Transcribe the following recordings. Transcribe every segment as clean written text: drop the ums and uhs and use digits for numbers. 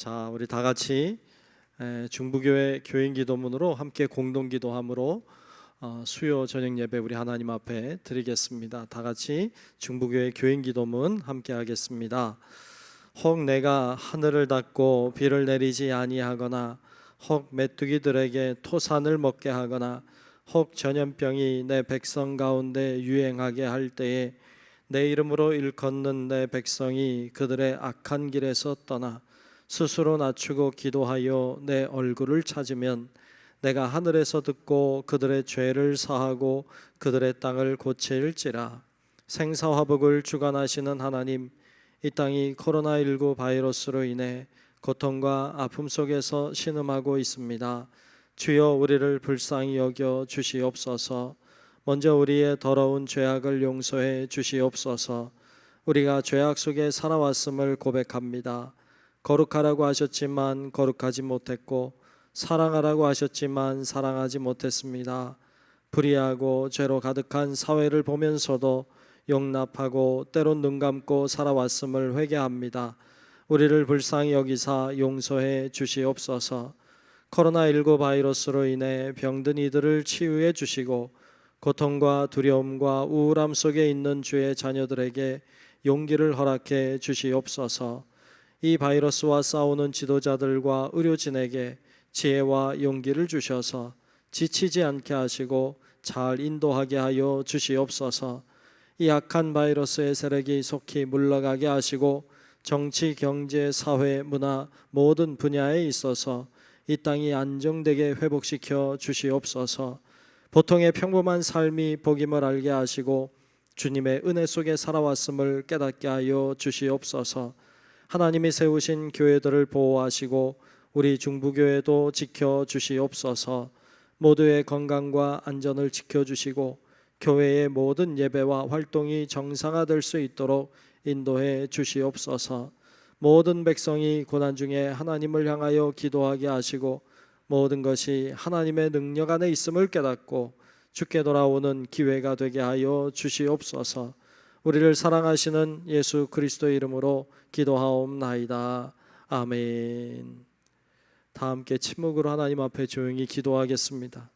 자, 우리 다 같이 중부교회 교인기도문으로 함께 공동기도함으로 수요 저녁 예배 우리 하나님 앞에 드리겠습니다. 다 같이 중부교회 교인기도문 함께 하겠습니다. 혹 내가 하늘을 닫고 비를 내리지 아니하거나 혹 메뚜기들에게 토산을 먹게 하거나 혹 전염병이 내 백성 가운데 유행하게 할 때에 내 이름으로 일컫는 내 백성이 그들의 악한 길에서 떠나 스스로 낮추고 기도하여 내 얼굴을 찾으면 내가 하늘에서 듣고 그들의 죄를 사하고 그들의 땅을 고칠지라. 생사화복을 주관하시는 하나님, 이 땅이 코로나19 바이러스로 인해 고통과 아픔 속에서 신음하고 있습니다. 주여 우리를 불쌍히 여겨 주시옵소서. 먼저 우리의 더러운 죄악을 용서해 주시옵소서. 우리가 죄악 속에 살아왔음을 고백합니다. 거룩하라고 하셨지만 거룩하지 못했고 사랑하라고 하셨지만 사랑하지 못했습니다. 불의하고 죄로 가득한 사회를 보면서도 용납하고 때론 눈 감고 살아왔음을 회개합니다. 우리를 불쌍히 여기사 용서해 주시옵소서. 코로나19 바이러스로 인해 병든 이들을 치유해 주시고 고통과 두려움과 우울함 속에 있는 주의 자녀들에게 용기를 허락해 주시옵소서. 이 바이러스와 싸우는 지도자들과 의료진에게 지혜와 용기를 주셔서 지치지 않게 하시고 잘 인도하게 하여 주시옵소서. 이 악한 바이러스의 세력이 속히 물러가게 하시고 정치, 경제, 사회, 문화 모든 분야에 있어서 이 땅이 안정되게 회복시켜 주시옵소서. 보통의 평범한 삶이 복임을 알게 하시고 주님의 은혜 속에 살아왔음을 깨닫게 하여 주시옵소서. 하나님이 세우신 교회들을 보호하시고 우리 중부교회도 지켜주시옵소서. 모두의 건강과 안전을 지켜주시고 교회의 모든 예배와 활동이 정상화될 수 있도록 인도해 주시옵소서. 모든 백성이 고난 중에 하나님을 향하여 기도하게 하시고 모든 것이 하나님의 능력 안에 있음을 깨닫고 주께 돌아오는 기회가 되게 하여 주시옵소서. 우리를 사랑하시는 예수 그리스도의 이름으로 기도하옵나이다. 아멘. 다 함께 침묵으로 하나님 앞에 조용히 기도하겠습니다.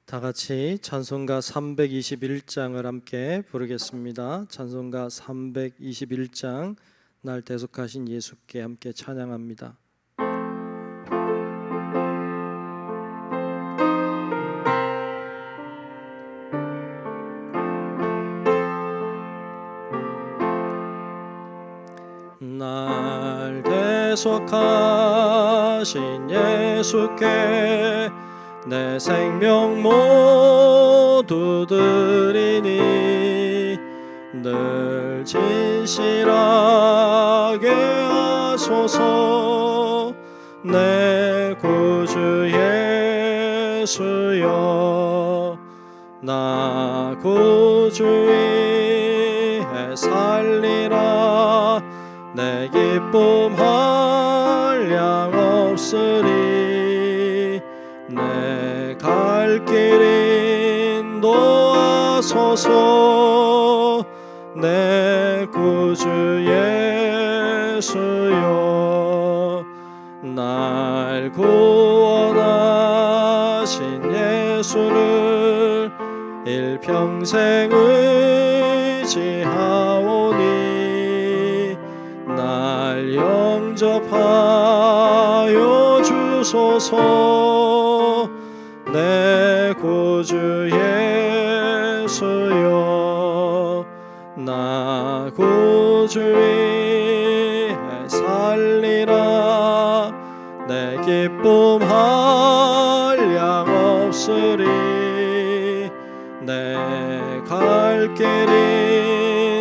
다 같이 찬송가 321장을 함께 부르겠습니다. 찬송가 321장 날 대속하신 예수께 함께 찬양합니다. 날 대속하신 예수께 내 생명 모두 드리니 늘 진실하게 하소서. 내 구주 예수여, 나 구주 위에 살리라. 내 기쁨 한량 없으리. 내 갈 길 인도하소서. 내 구주 예수여, 날 구원하신 예수를 일평생 의지하오니 날 영접하여 주소서. 내 구주 예수여, 나 구주 위에 살리라. 내 기쁨 한량 없으리. 내 갈 길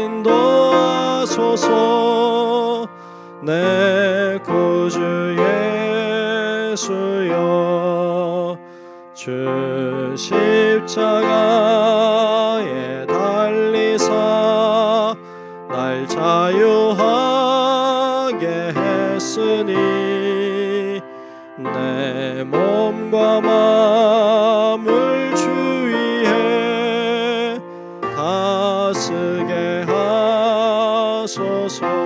인도하소서. 하소서. 내 구주 예수여, 주 십자가에 달리사 날 자유하게 했으니 내 몸과 마음을 주 위에 다스게 하소서.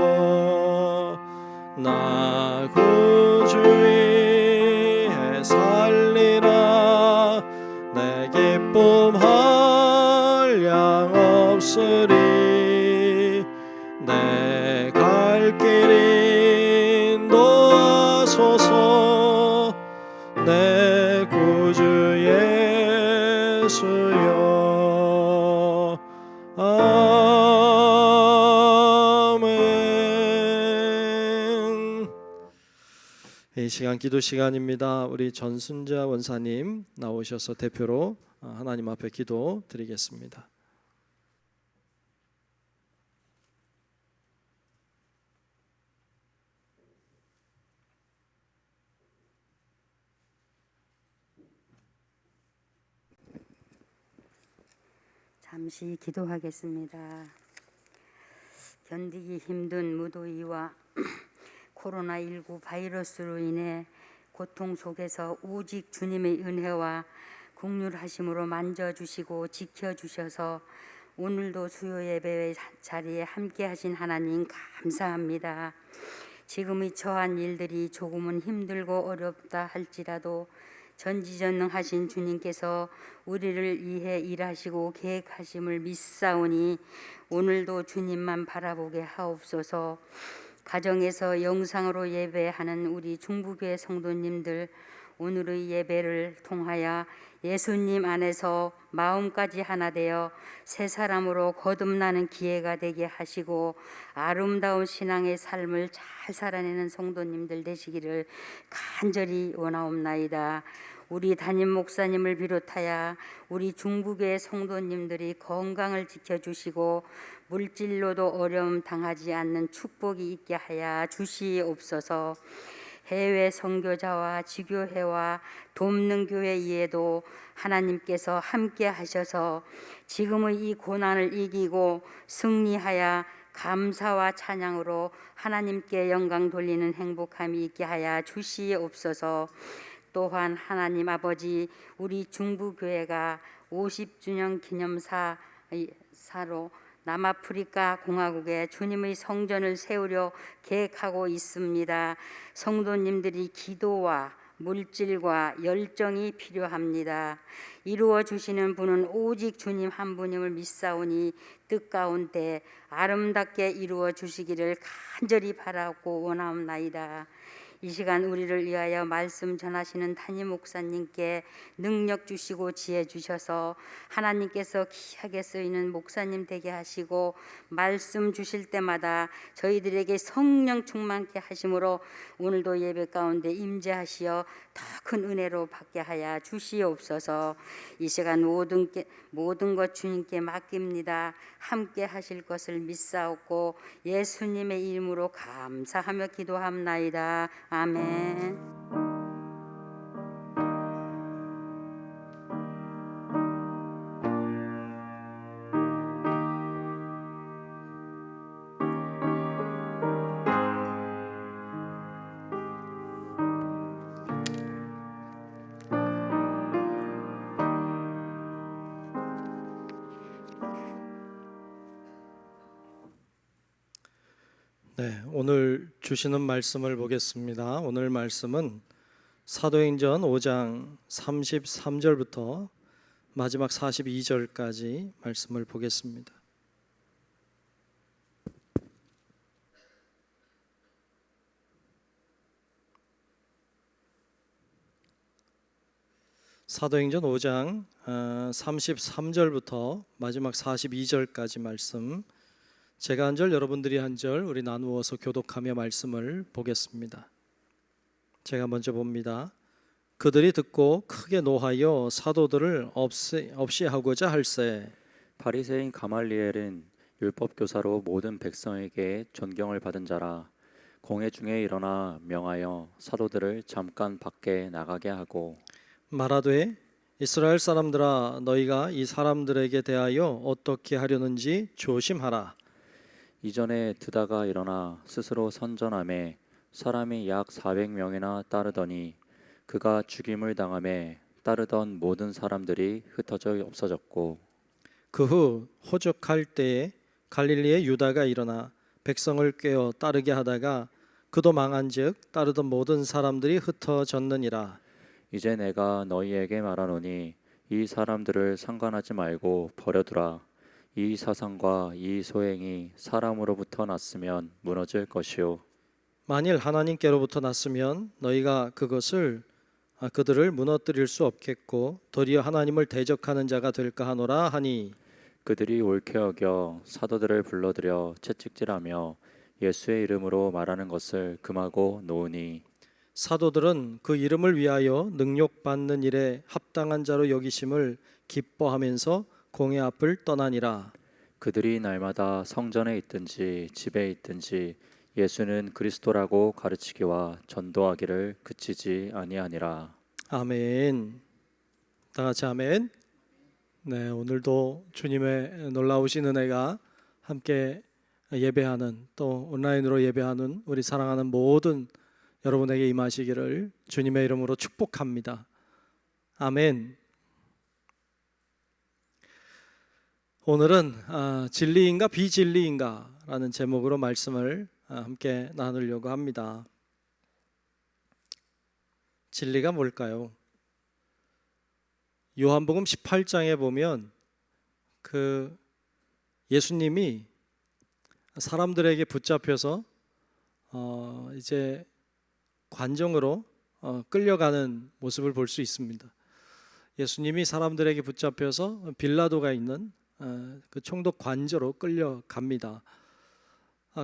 나 구주 위에 살리라. 내 기쁨 한량 없으리. 내 갈 길 인도하소서. 내 구주 예수여. 아멘. 이 시간 기도 시간입니다. 우리 전순자 원사님 나오셔서 대표로 하나님 앞에 기도 드리겠습니다. 잠시 기도하겠습니다. 견디기 힘든 무더위와 코로나19 바이러스로 인해 고통 속에서 오직 주님의 은혜와 긍휼하심으로 만져주시고 지켜주셔서 오늘도 수요 예배 자리에 함께 하신 하나님 감사합니다. 지금의 처한 일들이 조금은 힘들고 어렵다 할지라도 전지전능하신 주님께서 우리를 위해 일하시고 계획하심을 믿사오니 오늘도 주님만 바라보게 하옵소서. 가정에서 영상으로 예배하는 우리 중부교회 성도님들, 오늘의 예배를 통하여 예수님 안에서 마음까지 하나 되어 새 사람으로 거듭나는 기회가 되게 하시고 아름다운 신앙의 삶을 잘 살아내는 성도님들 되시기를 간절히 원하옵나이다. 우리 담임 목사님을 비롯하여 우리 중부교회 성도님들이 건강을 지켜주시고 물질로도 어려움 당하지 않는 축복이 있게 하여 주시옵소서. 해외 선교자와 지교회와 돕는 교회 이에도 하나님께서 함께 하셔서 지금의 이 고난을 이기고 승리하여 감사와 찬양으로 하나님께 영광 돌리는 행복함이 있게 하여 주시옵소서. 또한 하나님 아버지, 우리 중부교회가 50주년 기념사로 남아프리카 공화국에 주님의 성전을 세우려 계획하고 있습니다. 성도님들이 기도와 물질과 열정이 필요합니다. 이루어 주시는 분은 오직 주님 한 분임을 믿사오니 뜻 가운데 아름답게 이루어 주시기를 간절히 바라고 원하옵나이다. 이 시간 우리를 위하여 말씀 전하시는 담임 목사님께 능력 주시고 지혜 주셔서 하나님께서 귀하게 쓰이는 목사님 되게 하시고 말씀 주실 때마다 저희들에게 성령 충만케 하심으로 오늘도 예배 가운데 임재하시어 더 큰 은혜로 받게 하여 주시옵소서. 이 시간 모든 것 주님께 맡깁니다. 함께 하실 것을 믿사옵고 예수님의 이름으로 감사하며 기도합나이다. 아멘. 네, 오늘 주시는 말씀을 보겠습니다. 오늘 말씀은 사도행전 5장 33절부터 마지막 42절까지 말씀을 보겠습니다. 사도행전 5장 33절부터 마지막 42절까지 말씀, 제가 한 절 여러분들이 한 절 우리 나누어서 교독하며 말씀을 보겠습니다. 제가 먼저 봅니다. 그들이 듣고 크게 노하여 사도들을 없이 하고자 할세. 바리새인 가말리엘은 율법 교사로 모든 백성에게 존경을 받은 자라. 공회 중에 일어나 명하여 사도들을 잠깐 밖에 나가게 하고 말하되 이스라엘 사람들아 너희가 이 사람들에게 대하여 어떻게 하려는지 조심하라. 이전에 드다가 일어나 스스로 선전함에 사람이 약 400명이나 따르더니 그가 죽임을 당함에 따르던 모든 사람들이 흩어져 없어졌고 그 후 호적할 때에 갈릴리의 유다가 일어나 백성을 꿰어 따르게 하다가 그도 망한즉 따르던 모든 사람들이 흩어졌느니라. 이제 내가 너희에게 말하노니 이 사람들을 상관하지 말고 버려두라. 이 사상과 이 소행이 사람으로부터 났으면 무너질 것이요 만일 하나님께로부터 났으면 너희가 그들을 무너뜨릴 수 없겠고 도리어 하나님을 대적하는 자가 될까 하노라 하니 그들이 옳게 여겨 사도들을 불러들여 채찍질하며 예수의 이름으로 말하는 것을 금하고 놓으니 사도들은 그 이름을 위하여 능욕받는 일에 합당한 자로 여기심을 기뻐하면서 공회 앞을 떠나니라. 그들이 날마다 성전에 있든지 집에 있든지 예수는 그리스도라고 가르치기와 전도하기를 그치지 아니하니라. 아멘. 다 같이 아멘. 네, 오늘도 주님의 놀라우신 은혜가 함께 예배하는 또 온라인으로 예배하는 우리 사랑하는 모든 여러분에게 임하시기를 주님의 이름으로 축복합니다. 아멘. 오늘은 진리인가 비진리인가 라는 제목으로 말씀을 함께 나누려고 합니다. 진리가 뭘까요? 요한복음 18장에 보면 그 예수님이 사람들에게 붙잡혀서 이제 관정으로 끌려가는 모습을 볼 수 있습니다. 예수님이 사람들에게 붙잡혀서 빌라도가 있는 그 총독 관저로 끌려갑니다.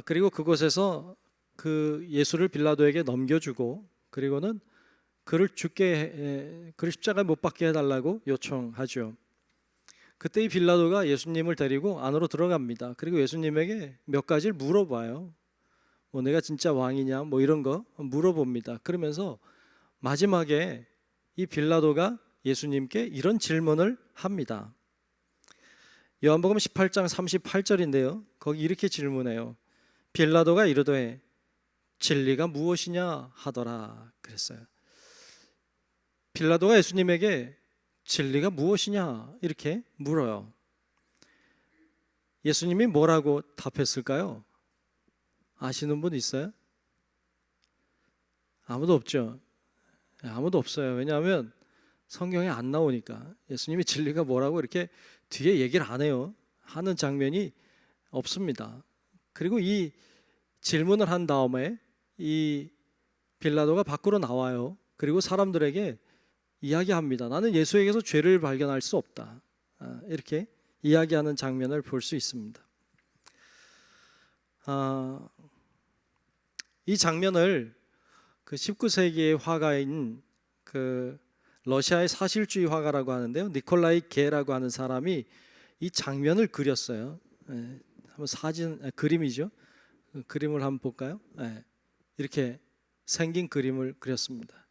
그리고 그곳에서 그 예수를 빌라도에게 넘겨주고 그리고는 그를 십자가에 못 박게 해달라고 요청하죠. 그때 이 빌라도가 예수님을 데리고 안으로 들어갑니다. 그리고 예수님에게 몇 가지를 물어봐요. 뭐 내가 진짜 왕이냐 뭐 이런 거 물어봅니다. 그러면서 마지막에 이 빌라도가 예수님께 이런 질문을 합니다. 요한복음 18장 38절인데요. 거기 이렇게 질문해요. 빌라도가 이르되 진리가 무엇이냐 하더라 그랬어요. 빌라도가 예수님에게 진리가 무엇이냐 이렇게 물어요. 예수님이 뭐라고 답했을까요? 아시는 분 있어요? 아무도 없죠. 아무도 없어요. 왜냐하면 성경에 안 나오니까. 예수님이 진리가 뭐라고 이렇게 뒤에 얘기를 안 해요. 하는 장면이 없습니다. 그리고 이 질문을 한 다음에 이 빌라도가 밖으로 나와요. 그리고 사람들에게 이야기합니다. 나는 예수에게서 죄를 발견할 수 없다. 이렇게 이야기하는 장면을 볼 수 있습니다. 이 장면을 그 19세기의 화가인 그 러시아의 사실주의 화가라고 하는데요. 니콜라이 게라고 하는 사람이 이 장면을 그렸어요. 한번 그림이죠. 그림을 한번 볼까요? 이렇게 생긴 그림을 그렸습니다.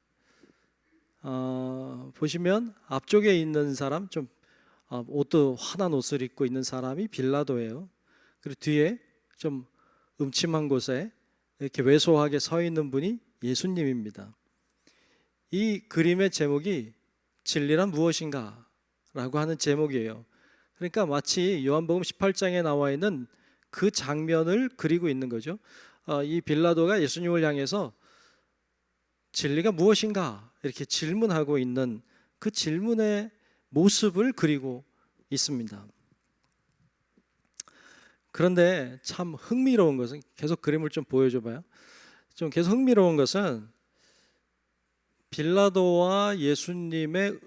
보시면 앞쪽에 있는 사람 좀 옷도 환한 옷을 입고 있는 사람이 빌라도예요. 그리고 뒤에 좀 음침한 곳에 이렇게 왜소하게 서 있는 분이 예수님입니다. 이 그림의 제목이 진리란 무엇인가 라고 하는 제목이에요. 그러니까 마치 요한복음 18장에 나와 있는 그 장면을 그리고 있는 거죠. 이 빌라도가 예수님을 향해서 진리가 무엇인가 이렇게 질문하고 있는 그 질문의 모습을 그리고 있습니다. 그런데 참 흥미로운 것은 계속 그림을 좀 보여줘 봐요. 좀 계속 흥미로운 것은 빌라도와 예수님의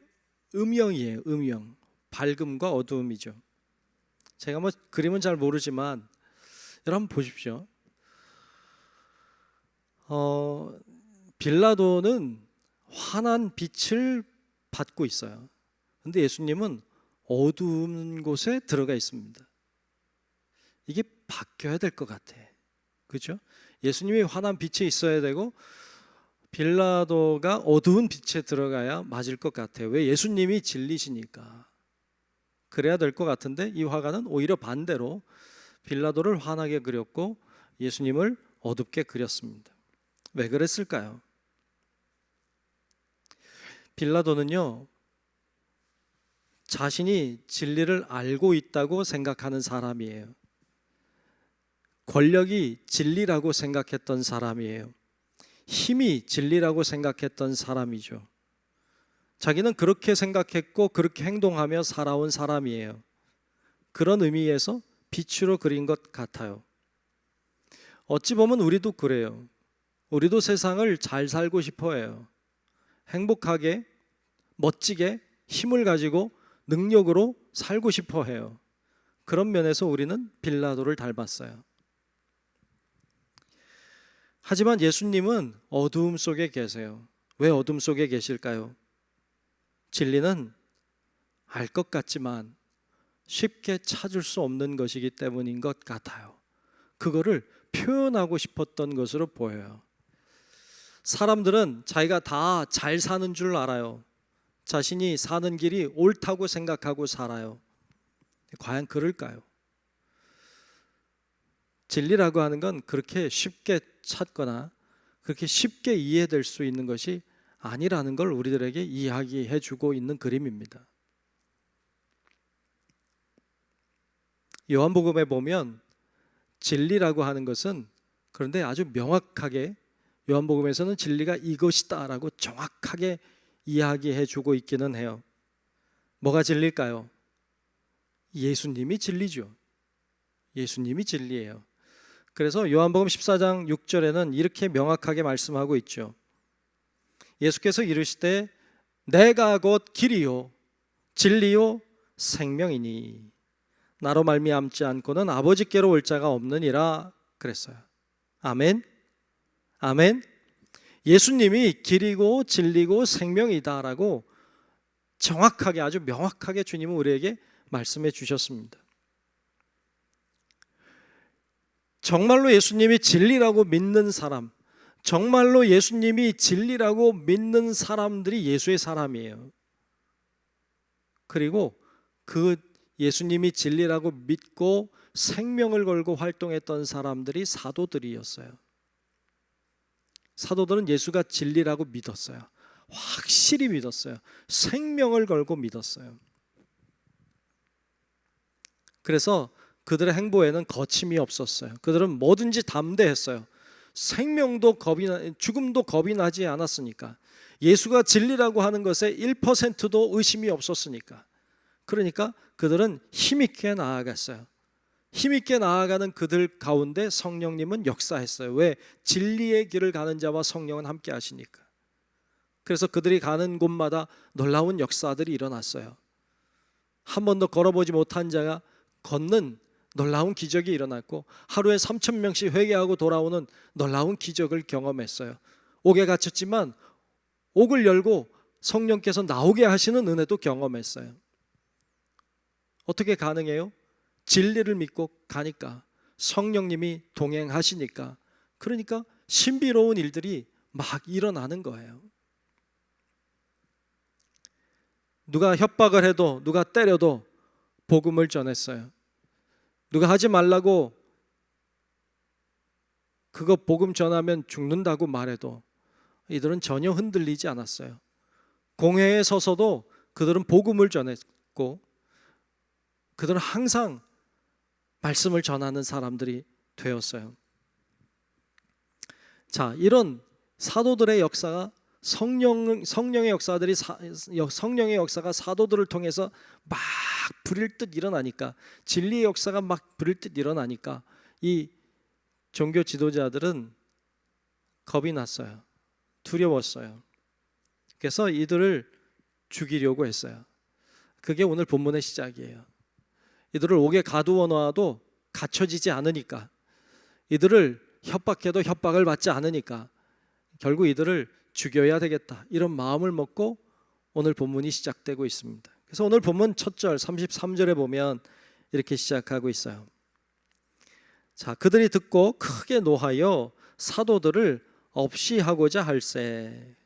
음영이에요. 음영. 밝음과 어두움이죠. 제가 뭐 그림은 잘 모르지만 여러분 보십시오. 빌라도는 환한 빛을 받고 있어요. 근데 예수님은 어두운 곳에 들어가 있습니다. 이게 바뀌어야 될 것 같아. 그렇죠? 예수님이 환한 빛에 있어야 되고 빌라도가 어두운 빛에 들어가야 맞을 것 같아요. 왜? 예수님이 진리시니까. 그래야 될 것 같은데 이 화가는 오히려 반대로 빌라도를 환하게 그렸고 예수님을 어둡게 그렸습니다. 왜 그랬을까요? 빌라도는요, 자신이 진리를 알고 있다고 생각하는 사람이에요. 권력이 진리라고 생각했던 사람이에요. 힘이 진리라고 생각했던 사람이죠. 자기는 그렇게 생각했고 그렇게 행동하며 살아온 사람이에요. 그런 의미에서 빛으로 그린 것 같아요. 어찌 보면 우리도 그래요. 우리도 세상을 잘 살고 싶어 해요. 행복하게, 멋지게, 힘을 가지고 능력으로 살고 싶어 해요. 그런 면에서 우리는 빌라도를 닮았어요. 하지만 예수님은 어두움 속에 계세요. 왜 어둠 속에 계실까요? 진리는 알 것 같지만 쉽게 찾을 수 없는 것이기 때문인 것 같아요. 그거를 표현하고 싶었던 것으로 보여요. 사람들은 자기가 다 잘 사는 줄 알아요. 자신이 사는 길이 옳다고 생각하고 살아요. 과연 그럴까요? 진리라고 하는 건 그렇게 쉽게 찾거나 그렇게 쉽게 이해될 수 있는 것이 아니라는 걸 우리들에게 이야기해 주고 있는 그림입니다. 요한복음에 보면 진리라고 하는 것은 그런데 아주 명확하게 요한복음에서는 진리가 이것이다라고 정확하게 이야기해 주고 있기는 해요. 뭐가 진리일까요? 예수님이 진리죠. 예수님이 진리예요. 그래서 요한복음 14장 6절에는 이렇게 명확하게 말씀하고 있죠. 예수께서 이르시되 내가 곧 길이요 진리요 생명이니 나로 말미암지 않고는 아버지께로 올 자가 없느니라 그랬어요. 아멘. 아멘. 예수님이 길이고 진리고 생명이다라고 정확하게 아주 명확하게 주님은 우리에게 말씀해 주셨습니다. 정말로 예수님이 진리라고 믿는 사람, 정말로 예수님이 진리라고 믿는 사람들이 예수의 사람이에요. 그리고 그 예수님이 진리라고 믿고 생명을 걸고 활동했던 사람들이 사도들이었어요. 사도들은 예수가 진리라고 믿었어요. 확실히 믿었어요. 생명을 걸고 믿었어요. 그래서 그들의 행보에는 거침이 없었어요. 그들은 뭐든지 담대했어요. 생명도 죽음도 겁이 나지 않았으니까. 예수가 진리라고 하는 것에 1%도 의심이 없었으니까. 그러니까 그들은 힘있게 나아갔어요. 힘있게 나아가는 그들 가운데 성령님은 역사했어요. 왜? 진리의 길을 가는 자와 성령은 함께 하시니까. 그래서 그들이 가는 곳마다 놀라운 역사들이 일어났어요. 한 번도 걸어보지 못한 자가 걷는 놀라운 기적이 일어났고 하루에 3,000명씩 회개하고 돌아오는 놀라운 기적을 경험했어요. 옥에 갇혔지만 옥을 열고 성령께서 나오게 하시는 은혜도 경험했어요. 어떻게 가능해요? 진리를 믿고 가니까, 성령님이 동행하시니까. 그러니까 신비로운 일들이 막 일어나는 거예요. 누가 협박을 해도, 누가 때려도 복음을 전했어요. 누가 하지 말라고 그거 복음 전하면 죽는다고 말해도 이들은 전혀 흔들리지 않았어요. 공회에 서서도 그들은 복음을 전했고 그들은 항상 말씀을 전하는 사람들이 되었어요. 자, 이런 사도들의 역사가 성령의 역사가 사도들을 통해서 막 부릴 듯 일어나니까, 진리의 역사가 막 부릴 듯 일어나니까 이 종교 지도자들은 겁이 났어요. 두려웠어요. 그래서 이들을 죽이려고 했어요. 그게 오늘 본문의 시작이에요. 이들을 옥에 가두어 놔도 갇혀지지 않으니까, 이들을 협박해도 협박을 받지 않으니까 결국 이들을 죽여야 되겠다, 이런 마음을 먹고 오늘 본문이 시작되고 있습니다. 그래서 오늘 본문 첫 절 33절에 보면 이렇게 시작하고 있어요. 자, 그들이 듣고 크게 노하여 사도들을 없이 하고자 할세.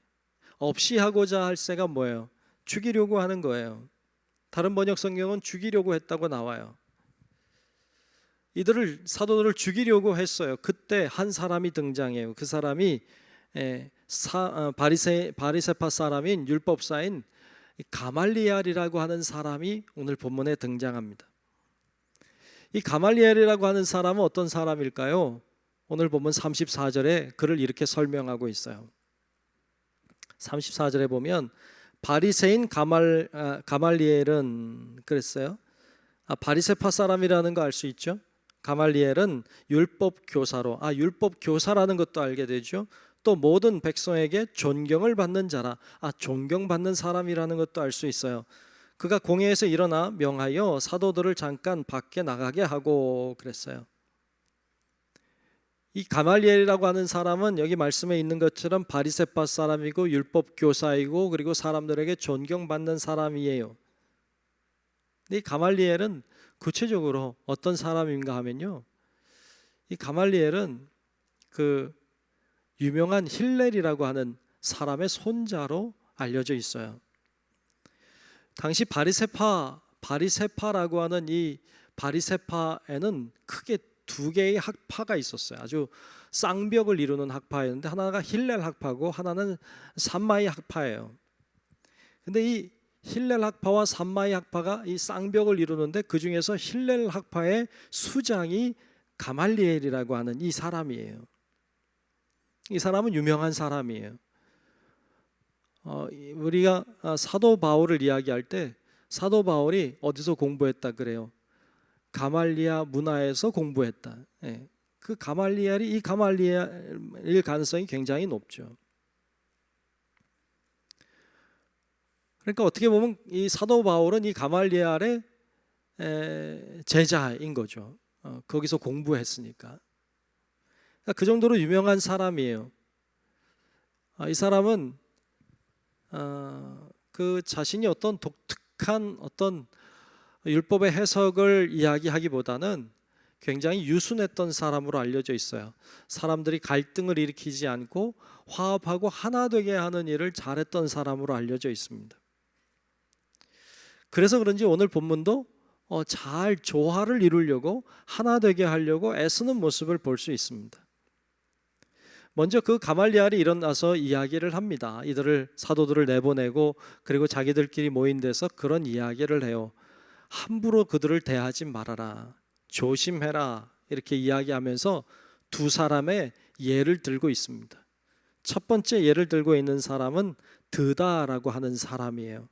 없이 하고자 할세가 뭐예요? 죽이려고 하는 거예요. 다른 번역 성경은 죽이려고 했다고 나와요. 이들을 사도들을 죽이려고 했어요. 그때 한 사람이 등장해요. 그 사람이 바리새파 사람인 율법사인 가말리엘이라고 하는 사람이 오늘 본문에 등장합니다. 이 가말리엘이라고 하는 사람은 어떤 사람일까요? 오늘 본문 34절에 그를 이렇게 설명하고 있어요. 34절에 보면 바리새인 가말리엘은 그랬어요. 바리새파 사람이라는 거 알 수 있죠? 가말리엘은 율법 교사로, 율법 교사라는 것도 알게 되죠. 또 모든 백성에게 존경을 받는 자라, 존경받는 사람이라는 것도 알 수 있어요. 그가 공회에서 일어나 명하여 사도들을 잠깐 밖에 나가게 하고 그랬어요. 이 가말리엘이라고 하는 사람은 여기 말씀에 있는 것처럼 바리새파 사람이고 율법 교사이고 그리고 사람들에게 존경받는 사람이에요. 근데 이 가말리엘은 구체적으로 어떤 사람인가 하면요, 이 가말리엘은 그 유명한 힐렐이라고 하는 사람의 손자로 알려져 있어요. 당시 바리새파라고 하는 이 바리새파에는 크게 두 개의 학파가 있었어요. 아주 쌍벽을 이루는 학파였는데 하나가 힐렐 학파고 하나는 삼마이 학파예요. 근데 이 힐렐 학파와 삼마이 학파가 이 쌍벽을 이루는데 그 중에서 힐렐 학파의 수장이 가말리엘이라고 하는 이 사람이에요. 이 사람은 유명한 사람이에요. 우리가 사도 바울을 이야기할 때 사도 바울이 어디서 공부했다 그래요? 가말리아 문화에서 공부했다. 그 가말리엘이 이 가말리엘일 가능성이 굉장히 높죠. 그러니까 어떻게 보면 이 사도 바울은 이 가말리엘의 제자인 거죠. 거기서 공부했으니까. 그러니까 그 정도로 유명한 사람이에요. 이 사람은 그 자신이 어떤 독특한 어떤 율법의 해석을 이야기하기보다는 굉장히 유순했던 사람으로 알려져 있어요. 사람들이 갈등을 일으키지 않고 화합하고 하나 되게 하는 일을 잘했던 사람으로 알려져 있습니다. 그래서 그런지 오늘 본문도 잘 조화를 이루려고 하나 되게 하려고 애쓰는 모습을 볼 수 있습니다. 먼저 그 가말리엘이 일어나서 이야기를 합니다. 이들을 사도들을 내보내고 그리고 자기들끼리 모인 데서 그런 이야기를 해요. 함부로 그들을 대하지 말아라. 조심해라. 이렇게 이야기하면서 두 사람의 예를 들고 있습니다. 첫 번째 예를 들고 있는 사람은 드다라고 하는 사람이에요.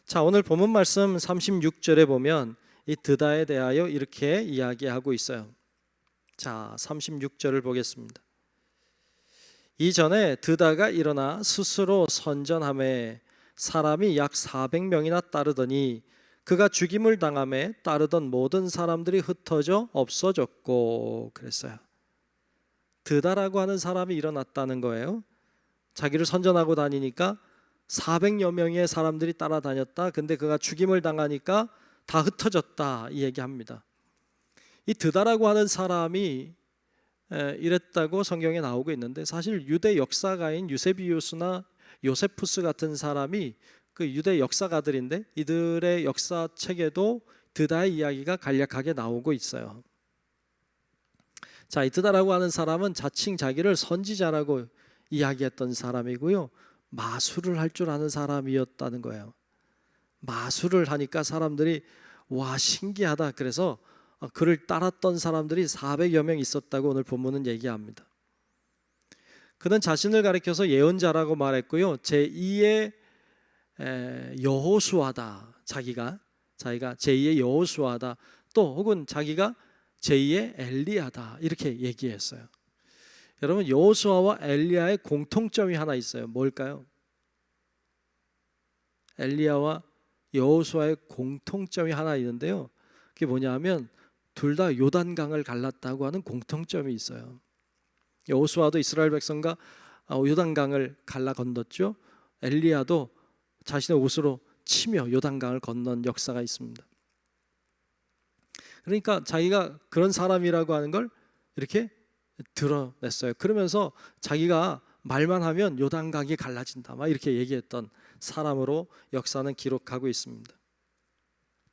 자, 오늘 본문 말씀 36절에 보면 이 드다에 대하여 이렇게 이야기하고 있어요. 자, 36절을 보겠습니다. 이전에 드다가 일어나 스스로 선전하매 사람이 약 400명이나 따르더니 그가 죽임을 당함에 따르던 모든 사람들이 흩어져 없어졌고 그랬어요. 드다라고 하는 사람이 일어났다는 거예요. 자기를 선전하고 다니니까 400여 명의 사람들이 따라다녔다. 근데 그가 죽임을 당하니까 다 흩어졌다 이 얘기합니다. 이 드다라고 하는 사람이 이랬다고 성경에 나오고 있는데 사실 유대 역사가인 유세비우스나 요세푸스 같은 사람이 그 유대 역사가들인데 이들의 역사책에도 드다의 이야기가 간략하게 나오고 있어요. 자, 이 드다라고 하는 사람은 자칭 자기를 선지자라고 이야기했던 사람이고요. 마술을 할 줄 아는 사람이었다는 거예요. 마술을 하니까 사람들이 와 신기하다. 그래서 그를 따랐던 사람들이 400여 명 있었다고 오늘 본문은 얘기합니다. 그는 자신을 가리켜서 예언자라고 말했고요. 제2의 여호수아다. 자기가 제2의 여호수아다. 또 혹은 자기가 제2의 엘리야다. 이렇게 얘기했어요. 여러분, 여호수아와 엘리야의 공통점이 하나 있어요. 뭘까요? 엘리야와 여호수아의 공통점이 하나 있는데요. 그게 뭐냐면 둘 다 요단강을 갈랐다고 하는 공통점이 있어요. 여호수아도 이스라엘 백성과 요단강을 갈라 건넜죠. 엘리야도 자신의 옷으로 치며 요단강을 건넌 역사가 있습니다. 그러니까 자기가 그런 사람이라고 하는 걸 이렇게 드러냈어요. 그러면서 자기가 말만 하면 요단강이 갈라진다 막 이렇게 얘기했던 사람으로 역사는 기록하고 있습니다.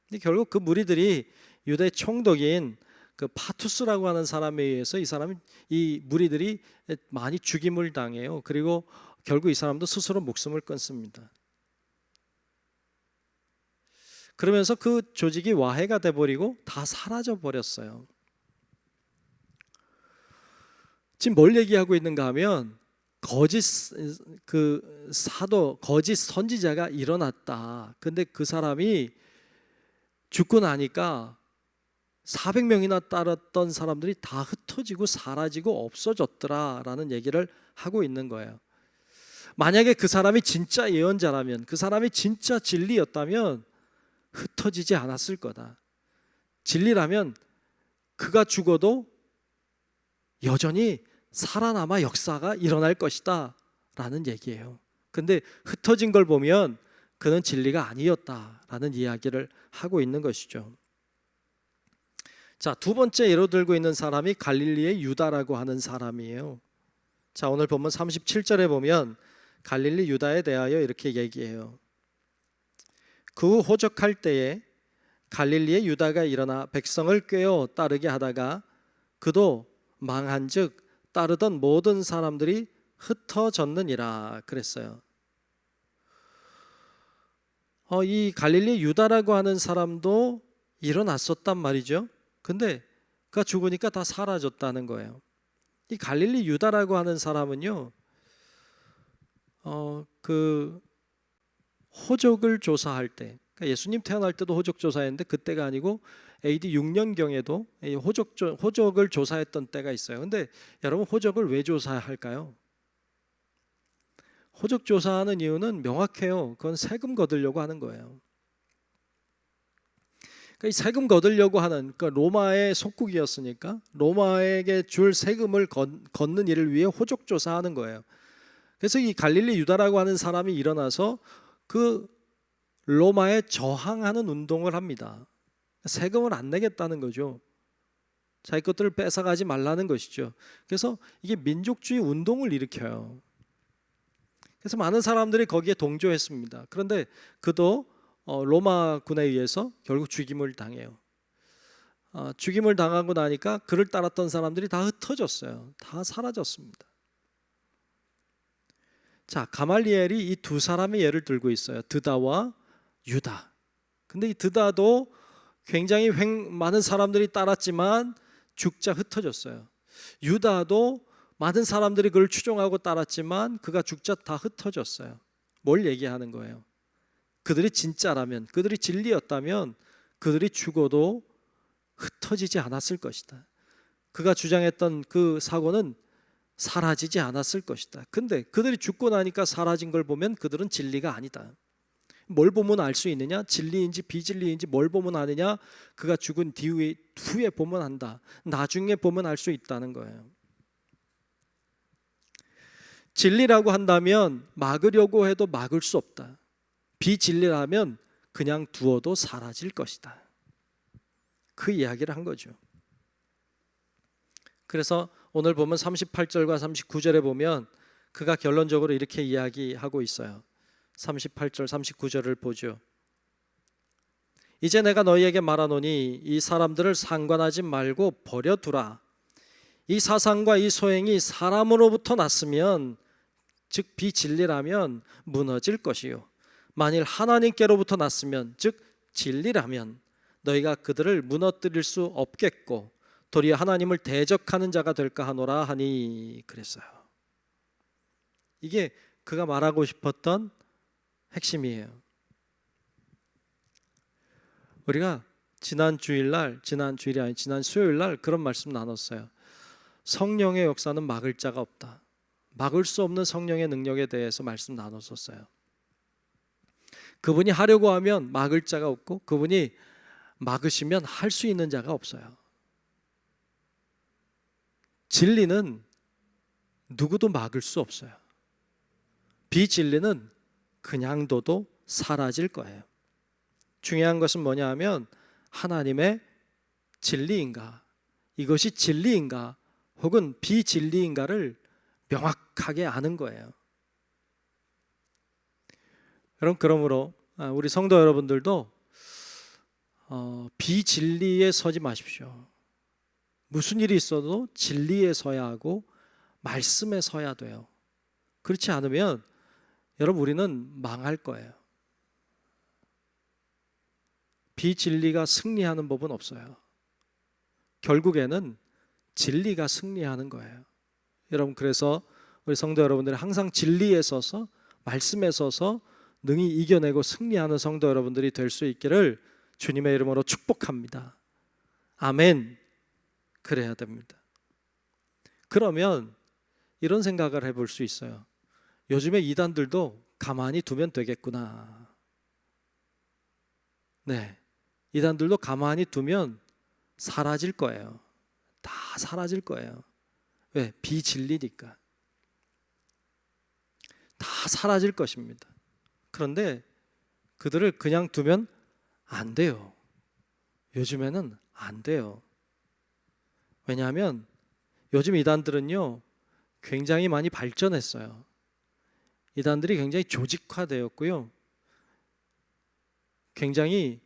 근데 결국 그 무리들이 유대 총독인 그 파투스라고 하는 사람에 의해서 이 무리들이 많이 죽임을 당해요. 그리고 결국 이 사람도 스스로 목숨을 끊습니다. 그러면서 그 조직이 와해가 돼버리고 다 사라져 버렸어요. 지금 뭘 얘기하고 있는가 하면 거짓 그 사도, 거짓 선지자가 일어났다. 근데 그 사람이 죽고 나니까 400명이나 따랐던 사람들이 다 흩어지고 사라지고 없어졌더라라는 얘기를 하고 있는 거예요. 만약에 그 사람이 진짜 예언자라면, 그 사람이 진짜 진리였다면 흩어지지 않았을 거다. 진리라면 그가 죽어도 여전히 살아남아 역사가 일어날 것이다 라는 얘기예요. 근데 흩어진 걸 보면 그는 진리가 아니었다라는 이야기를 하고 있는 것이죠. 자, 두 번째 예로 들고 있는 사람이 갈릴리의 유다라고 하는 사람이에요. 자, 오늘 본문 37절에 보면 갈릴리 유다에 대하여 이렇게 얘기해요. 그 후 호적할 때에 갈릴리의 유다가 일어나 백성을 꾀어 따르게 하다가 그도 망한즉 따르던 모든 사람들이 흩어졌느니라 그랬어요. 이 갈릴리 유다라고 하는 사람도 일어났었단 말이죠. 근데 그가 죽으니까 다 사라졌다는 거예요. 이 갈릴리 유다라고 하는 사람은요, 그 호적을 조사할 때, 그러니까 예수님 태어날 때도 호적 조사했는데 그때가 아니고 AD 6년경에도 호적을 조사했던 때가 있어요. 근데 여러분, 호적을 왜 조사할까요? 호적 조사하는 이유는 명확해요. 그건 세금 거두려고 하는 거예요. 그러니까 이 세금 거두려고 하는, 그러니까 로마의 속국이었으니까 로마에게 줄 세금을 걷는 일을 위해 호적 조사하는 거예요. 그래서 이 갈릴리 유다라고 하는 사람이 일어나서 그 로마에 저항하는 운동을 합니다. 세금을 안 내겠다는 거죠. 자기 것들을 뺏어가지 말라는 것이죠. 그래서 이게 민족주의 운동을 일으켜요. 그래서 많은 사람들이 거기에 동조했습니다. 그런데 그도 로마군에 의해서 결국 죽임을 당해요. 죽임을 당하고 나니까 그를 따랐던 사람들이 다 흩어졌어요. 다 사라졌습니다. 자, 가말리엘이 이 두 사람의 예를 들고 있어요. 드다와 유다. 근데 이 드다도 굉장히 많은 사람들이 따랐지만 죽자 흩어졌어요. 유다도 많은 사람들이 그를 추종하고 따랐지만 그가 죽자 다 흩어졌어요. 뭘 얘기하는 거예요? 그들이 진짜라면, 그들이 진리였다면 그들이 죽어도 흩어지지 않았을 것이다. 그가 주장했던 그 사고는 사라지지 않았을 것이다. 근데 그들이 죽고 나니까 사라진 걸 보면 그들은 진리가 아니다. 뭘 보면 알 수 있느냐? 진리인지 비진리인지 뭘 보면 아느냐? 그가 죽은 후에 보면 안다. 나중에 보면 알 수 있다는 거예요. 진리라고 한다면 막으려고 해도 막을 수 없다. 비진리라면 그냥 두어도 사라질 것이다. 그 이야기를 한 거죠. 그래서 오늘 보면 38절과 39절에 보면 그가 결론적으로 이렇게 이야기하고 있어요. 38절 39절을 보죠. 이제 내가 너희에게 말하노니 이 사람들을 상관하지 말고 버려두라. 이 사상과 이 소행이 사람으로부터 났으면, 즉 비진리라면 무너질 것이요, 만일 하나님께로부터 났으면, 즉 진리라면 너희가 그들을 무너뜨릴 수 없겠고 도리어 하나님을 대적하는 자가 될까 하노라 하니 그랬어요. 이게 그가 말하고 싶었던 핵심이에요. 우리가 지난 수요일날 그런 말씀 나눴어요. 성령의 역사는 막을 자가 없다. 막을 수 없는 성령의 능력에 대해서 말씀 나눴었어요. 그분이 하려고 하면 막을 자가 없고 그분이 막으시면 할 수 있는 자가 없어요. 진리는 누구도 막을 수 없어요. 비진리는 그냥 둬도 사라질 거예요. 중요한 것은 뭐냐 하면 하나님의 진리인가, 이것이 진리인가 혹은 비진리인가를 명확하게 아는 거예요. 여러분, 그러므로 우리 성도 여러분들도 비진리에 서지 마십시오. 무슨 일이 있어도 진리에 서야 하고 말씀에 서야 돼요. 그렇지 않으면 여러분, 우리는 망할 거예요. 비진리가 승리하는 법은 없어요. 결국에는 진리가 승리하는 거예요. 여러분, 그래서 우리 성도 여러분들이 항상 진리에 서서 말씀에 서서 능히 이겨내고 승리하는 성도 여러분들이 될 수 있기를 주님의 이름으로 축복합니다. 아멘. 그래야 됩니다. 그러면 이런 생각을 해볼 수 있어요. 요즘에 이단들도 가만히 두면 되겠구나. 네, 이단들도 가만히 두면 사라질 거예요. 다 사라질 거예요. 왜? 비진리니까. 다 사라질 것입니다. 그런데 그들을 그냥 두면 안 돼요. 요즘에는 안 돼요. 왜냐하면 요즘 이단들은요, 굉장히 많이 발전했어요. 이단들이 굉장히 조직화되었고요, 굉장히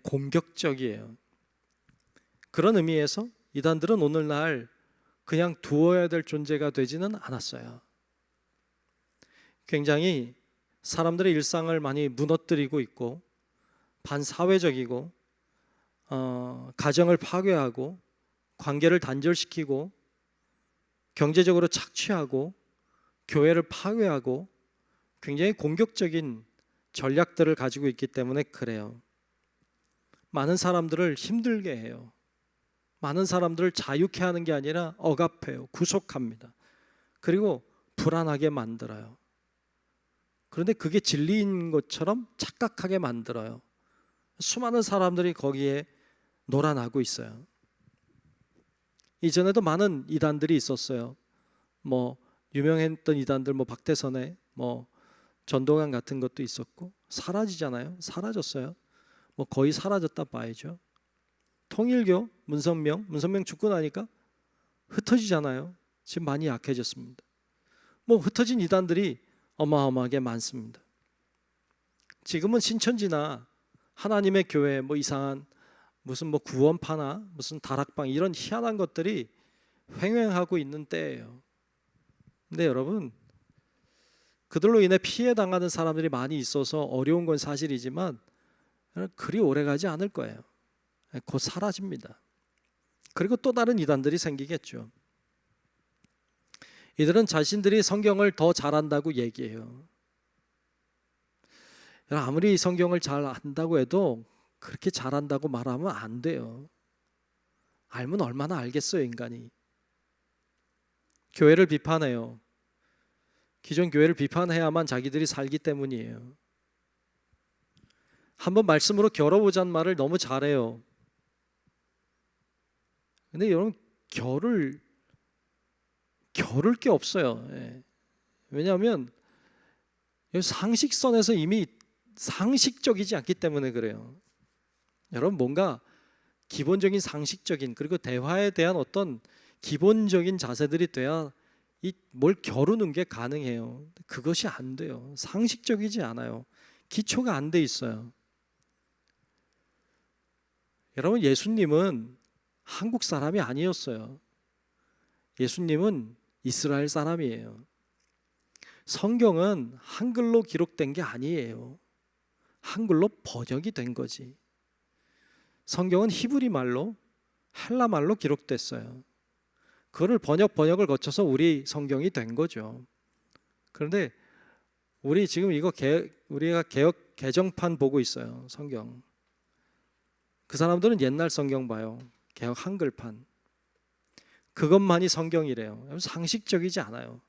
공격적이에요. 그런 의미에서 이단들은 오늘날 그냥 두어야 될 존재가 되지는 않았어요. 굉장히 사람들의 일상을 많이 무너뜨리고 있고, 반사회적이고, 가정을 파괴하고, 관계를 단절시키고, 경제적으로 착취하고, 교회를 파괴하고, 굉장히 공격적인 전략들을 가지고 있기 때문에 그래요. 많은 사람들을 힘들게 해요. 많은 사람들을 자유케 하는 게 아니라 억압해요. 구속합니다. 그리고 불안하게 만들어요. 그런데 그게 진리인 것처럼 착각하게 만들어요. 수많은 사람들이 거기에 놀아나고 있어요. 이전에도 많은 이단들이 있었어요. 유명했던 이단들, 박태선의 전도관 같은 것도 있었고, 사라지잖아요. 사라졌어요. 거의 사라졌다 봐야죠. 통일교, 문선명 죽고 나니까 흩어지잖아요. 지금 많이 약해졌습니다. 흩어진 이단들이 어마어마하게 많습니다. 지금은 신천지나 하나님의 교회, 이상한 무슨 구원파나 무슨 다락방, 이런 희한한 것들이 횡행하고 있는 때예요. 근데 여러분, 그들로 인해 피해 당하는 사람들이 많이 있어서 어려운 건 사실이지만 그리 오래 가지 않을 거예요. 곧 사라집니다. 그리고 또 다른 이단들이 생기겠죠. 이들은 자신들이 성경을 더 잘한다고 얘기해요. 아무리 성경을 잘 안다고 해도 그렇게 잘한다고 말하면 안 돼요. 알면 얼마나 알겠어요, 인간이. 교회를 비판해요. 기존 교회를 비판해야만 자기들이 살기 때문이에요. 한번 말씀으로 겨뤄보자는 말을 너무 잘해요. 근데 여러분, 겨룰 게 없어요. 왜냐하면 상식선에서 이미 상식적이지 않기 때문에 그래요. 여러분, 뭔가 기본적인 상식적인, 그리고 대화에 대한 어떤 기본적인 자세들이 돼야 뭘 겨루는 게 가능해요. 그것이 안 돼요. 상식적이지 않아요. 기초가 안 돼 있어요. 여러분, 예수님은 한국 사람이 아니었어요. 예수님은 이스라엘 사람이에요. 성경은 한글로 기록된 게 아니에요. 한글로 번역이 된 거지. 성경은 히브리 말로, 헬라 말로 기록됐어요. 그거를 번역을 거쳐서 우리 성경이 된 거죠. 그런데 우리 지금 우리가 개역 개정판 보고 있어요. 성경. 그 사람들은 옛날 성경 봐요. 개역 한글판. 그것만이 성경이래요. 상식적이지 않아요.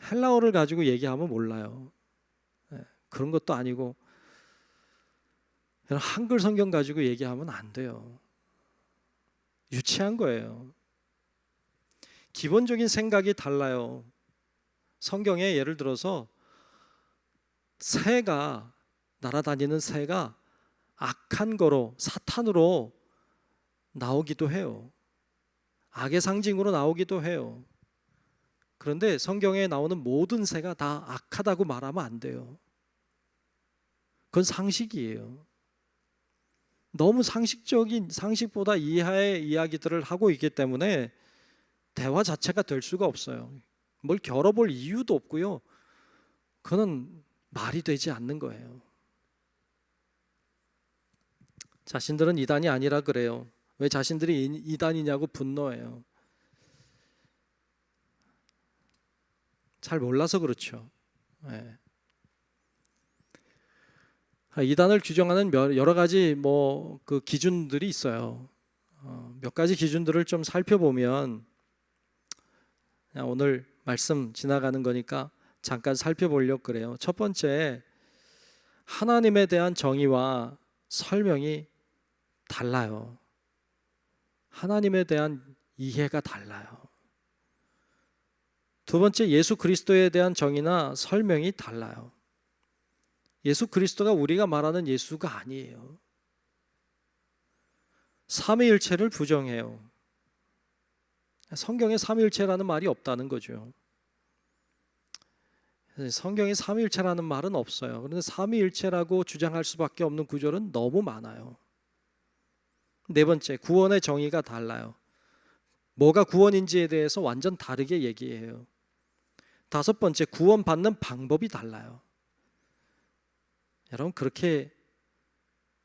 헬라어를 가지고 얘기하면 몰라요. 그런 것도 아니고 한글 성경 가지고 얘기하면 안 돼요. 유치한 거예요. 기본적인 생각이 달라요. 성경에 예를 들어서 날아다니는 새가 악한 거로, 사탄으로 나오기도 해요. 악의 상징으로 나오기도 해요. 그런데 성경에 나오는 모든 새가 다 악하다고 말하면 안 돼요. 그건 상식이에요. 너무 상식적인, 상식보다 이하의 이야기들을 하고 있기 때문에 대화 자체가 될 수가 없어요. 뭘 겨뤄볼 이유도 없고요. 그건 말이 되지 않는 거예요. 자신들은 이단이 아니라 그래요. 왜 자신들이 이단이냐고 분노해요. 잘 몰라서 그렇죠. 네. 이단을 규정하는 여러 가지 그 기준들이 있어요. 몇 가지 기준들을 좀 살펴보면, 그냥 오늘 말씀 지나가는 거니까 잠깐 살펴보려고 그래요. 첫 번째, 하나님에 대한 정의와 설명이 달라요. 하나님에 대한 이해가 달라요. 두 번째, 예수 그리스도에 대한 정의나 설명이 달라요. 예수 그리스도가 우리가 말하는 예수가 아니에요. 삼위일체를 부정해요. 성경에 삼위일체라는 말이 없다는 거죠. 성경에 삼위일체라는 말은 없어요. 그런데 삼위일체라고 주장할 수밖에 없는 구절은 너무 많아요. 네 번째, 구원의 정의가 달라요. 뭐가 구원인지에 대해서 완전 다르게 얘기해요. 다섯 번째, 구원받는 방법이 달라요. 여러분,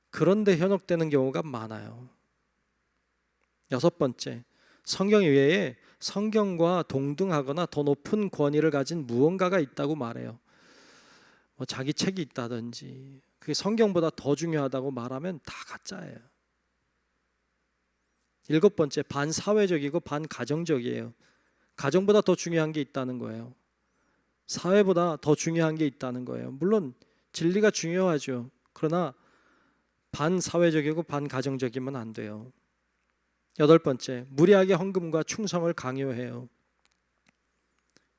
그런데 현혹되는 경우가 많아요. 여섯 번째, 성경 외에 성경과 동등하거나 더 높은 권위를 가진 무언가가 있다고 말해요. 자기 책이 있다든지 그게 성경보다 더 중요하다고 말하면 다 가짜예요. 일곱 번째, 반사회적이고 반가정적이에요. 가정보다 더 중요한 게 있다는 거예요. 사회보다 더 중요한 게 있다는 거예요. 물론 진리가 중요하죠. 그러나 반사회적이고 반가정적이면 안 돼요. 여덟 번째, 무리하게 헌금과 충성을 강요해요.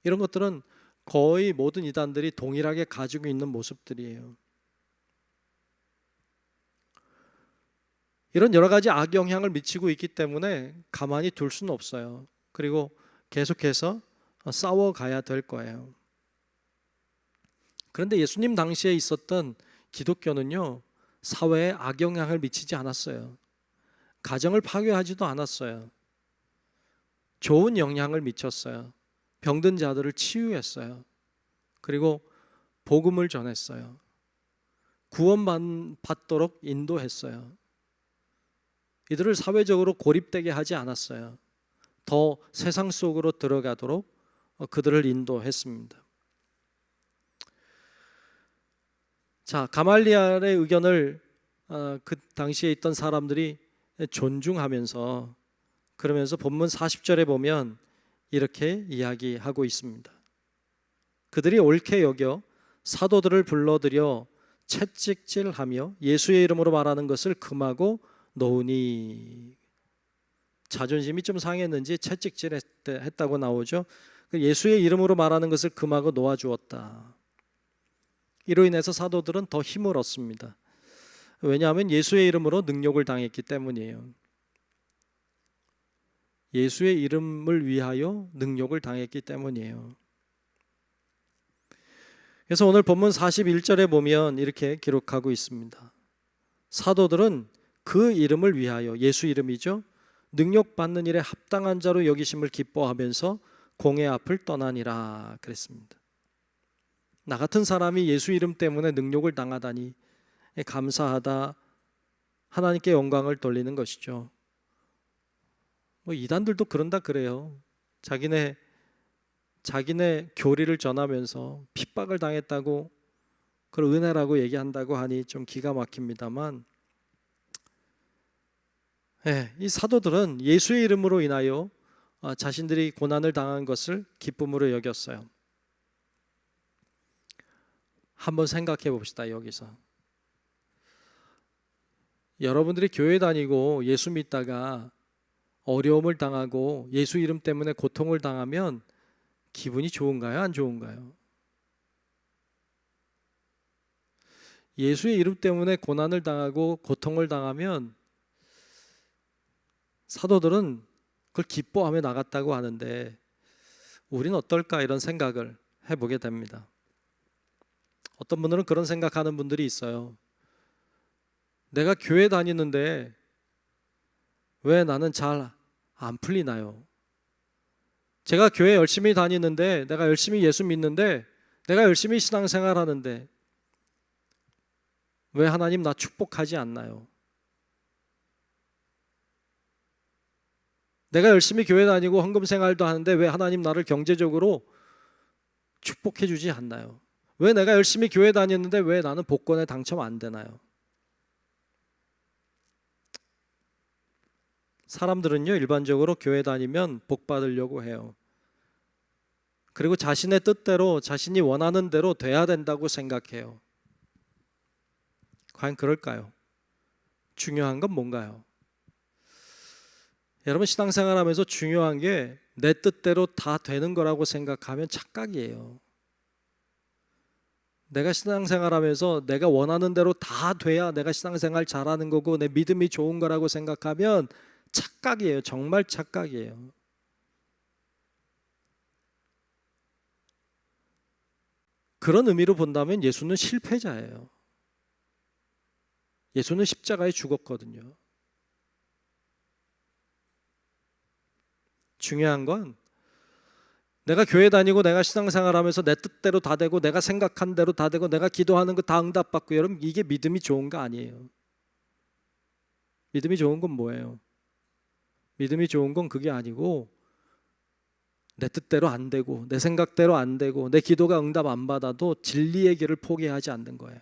이런 것들은 거의 모든 이단들이 동일하게 가지고 있는 모습들이에요. 이런 여러 가지 악영향을 미치고 있기 때문에 가만히 둘 수는 없어요. 그리고 계속해서 싸워가야 될 거예요. 그런데 예수님 당시에 있었던 기독교는요, 사회에 악영향을 미치지 않았어요. 가정을 파괴하지도 않았어요. 좋은 영향을 미쳤어요. 병든 자들을 치유했어요. 그리고 복음을 전했어요. 구원받도록 인도했어요. 이들을 사회적으로 고립되게 하지 않았어요. 더 세상 속으로 들어가도록 그들을 인도했습니다. 자, 가말리엘의 의견을 그 당시에 있던 사람들이 존중하면서, 그러면서 본문 40절에 보면 이렇게 이야기하고 있습니다. 그들이 옳게 여겨 사도들을 불러들여 채찍질하며 예수의 이름으로 말하는 것을 금하고 놓으니. 자존심이 좀 상했는지 채찍질했다고 나오죠. 예수의 이름으로 말하는 것을 금하고 놓아주었다. 이로 인해서 사도들은 더 힘을 얻습니다. 왜냐하면 예수의 이름으로 능욕을 당했기 때문이에요. 예수의 이름을 위하여 능욕을 당했기 때문이에요. 그래서 오늘 본문 41절에 보면 이렇게 기록하고 있습니다. 사도들은 그 이름을 위하여, 예수 이름이죠, 능욕받는 일에 합당한 자로 여기심을 기뻐하면서 공회 앞을 떠나니라 그랬습니다. 나 같은 사람이 예수 이름 때문에 능욕을 당하다니 감사하다, 하나님께 영광을 돌리는 것이죠. 이단들도 그런다 그래요. 자기네 교리를 전하면서 핍박을 당했다고 그걸 은혜라고 얘기한다고 하니 좀 기가 막힙니다만, 이 사도들은 예수의 이름으로 인하여 자신들이 고난을 당한 것을 기쁨으로 여겼어요. 한번 생각해 봅시다. 여기서 여러분들이 교회 다니고 예수 믿다가 어려움을 당하고 예수 이름 때문에 고통을 당하면 기분이 좋은가요? 안 좋은가요? 예수의 이름 때문에 고난을 당하고 고통을 당하면 사도들은 그걸 기뻐하며 나갔다고 하는데 우리는 어떨까 이런 생각을 해보게 됩니다. 어떤 분들은 그런 생각하는 분들이 있어요. 내가 교회 다니는데 왜 나는 잘 안 풀리나요? 제가 교회 열심히 다니는데, 내가 열심히 예수 믿는데, 내가 열심히 신앙생활 하는데 왜 하나님 나 축복하지 않나요? 내가 열심히 교회 다니고 헌금 생활도 하는데 왜 하나님 나를 경제적으로 축복해 주지 않나요? 왜 내가 열심히 교회 다녔는데 왜 나는 복권에 당첨 안 되나요? 사람들은요, 일반적으로 교회 다니면 복 받으려고 해요. 그리고 자신의 뜻대로, 자신이 원하는 대로 돼야 된다고 생각해요. 과연 그럴까요? 중요한 건 뭔가요? 여러분, 신앙생활 하면서 중요한 게 내 뜻대로 다 되는 거라고 생각하면 착각이에요. 내가 신앙생활 하면서 내가 원하는 대로 다 돼야 내가 신앙생활 잘하는 거고 내 믿음이 좋은 거라고 생각하면 착각이에요. 정말 착각이에요. 그런 의미로 본다면 예수는 실패자예요. 예수는 십자가에 죽었거든요. 중요한 건 내가 교회 다니고 내가 신앙생활 하면서 내 뜻대로 다 되고 내가 생각한 대로 다 되고 내가 기도하는 거 다 응답받고, 여러분 이게 믿음이 좋은 거 아니에요. 믿음이 좋은 건 뭐예요? 믿음이 좋은 건 그게 아니고 내 뜻대로 안 되고 내 생각대로 안 되고 내 기도가 응답 안 받아도 진리의 길을 포기하지 않는 거예요.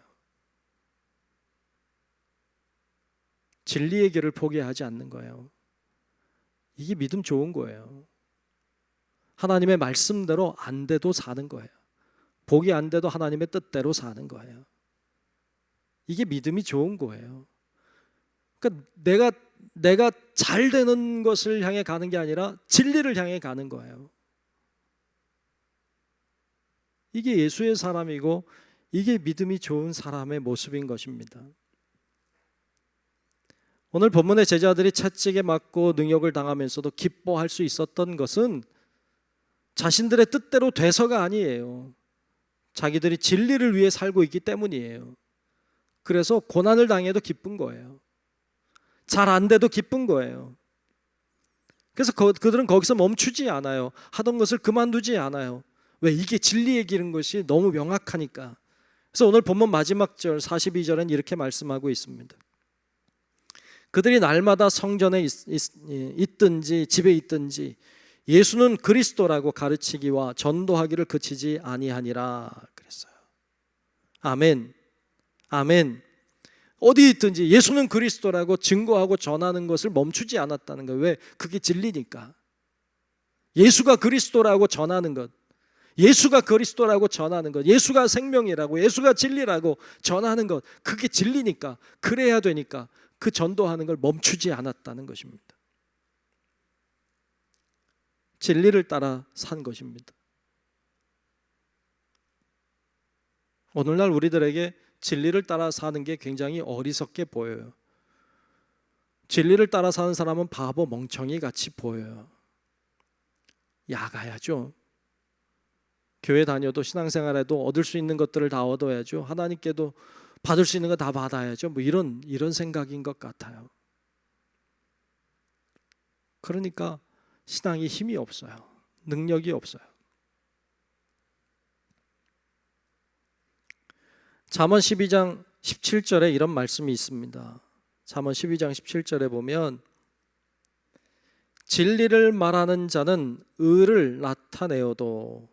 진리의 길을 포기하지 않는 거예요. 이게 믿음 좋은 거예요. 하나님의 말씀대로 안 돼도 사는 거예요. 복이 안 돼도 하나님의 뜻대로 사는 거예요. 이게 믿음이 좋은 거예요. 그러니까 내가 잘 되는 것을 향해 가는 게 아니라 진리를 향해 가는 거예요. 이게 예수의 사람이고 이게 믿음이 좋은 사람의 모습인 것입니다. 오늘 본문의 제자들이 채찍에 맞고 능욕을 당하면서도 기뻐할 수 있었던 것은 자신들의 뜻대로 돼서가 아니에요. 자기들이 진리를 위해 살고 있기 때문이에요. 그래서 고난을 당해도 기쁜 거예요. 잘 안 돼도 기쁜 거예요. 그래서 그들은 거기서 멈추지 않아요. 하던 것을 그만두지 않아요. 왜? 이게 진리의 길인 것이 너무 명확하니까. 그래서 오늘 본문 마지막 절 42절은 이렇게 말씀하고 있습니다. 그들이 날마다 성전에 있든지 집에 있든지 예수는 그리스도라고 가르치기와 전도하기를 그치지 아니하니라 그랬어요. 아멘. 아멘. 어디 있든지 예수는 그리스도라고 증거하고 전하는 것을 멈추지 않았다는 거예요. 왜? 그게 진리니까. 예수가 그리스도라고 전하는 것, 예수가 그리스도라고 전하는 것, 예수가 생명이라고, 예수가 진리라고 전하는 것, 그게 진리니까, 그래야 되니까 그 전도하는 걸 멈추지 않았다는 것입니다. 진리를 따라 산 것입니다. 오늘날 우리들에게 진리를 따라 사는 게 굉장히 어리석게 보여요. 진리를 따라 사는 사람은 바보 멍청이 같이 보여요. 야가야죠. 교회 다녀도 신앙생활에도 얻을 수 있는 것들을 다 얻어야죠. 하나님께도 받을 수 있는 거 다 받아야죠. 뭐 이런 생각인 것 같아요. 그러니까 신앙이 힘이 없어요. 능력이 없어요. 잠언 12장 17절에 이런 말씀이 있습니다. 잠언 12장 17절에 보면 진리를 말하는 자는 의를 나타내어도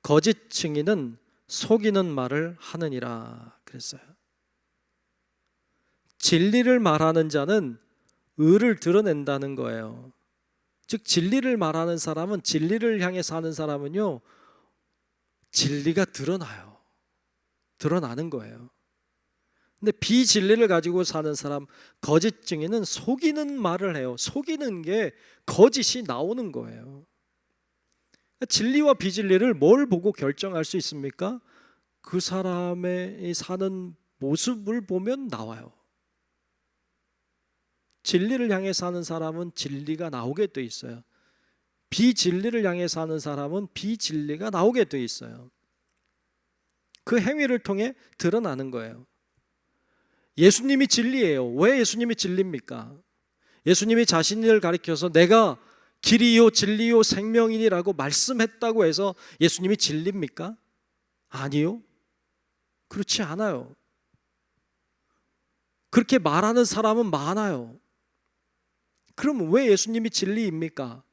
거짓 증인은 속이는 말을 하느니라 그랬어요. 진리를 말하는 자는 의를 드러낸다는 거예요. 즉 진리를 말하는 사람은, 진리를 향해 사는 사람은요, 진리가 드러나는 거예요. 근데 비진리를 가지고 사는 사람, 거짓 증인은 속이는 말을 해요. 속이는 게 거짓이 나오는 거예요. 진리와 비진리를 뭘 보고 결정할 수 있습니까? 그 사람의 사는 모습을 보면 나와요. 진리를 향해 사는 사람은 진리가 나오게 돼 있어요. 비진리를 향해 사는 사람은 비진리가 나오게 돼 있어요. 그 행위를 통해 드러나는 거예요. 예수님이 진리예요. 왜 예수님이 진리입니까? 예수님이 자신을 가리켜서 내가 길이요 진리요 생명이니라고 말씀했다고 해서 예수님이 진리입니까? 아니요. 그렇지 않아요. 그렇게 말하는 사람은 많아요. 그럼 왜 예수님이 진리입니까?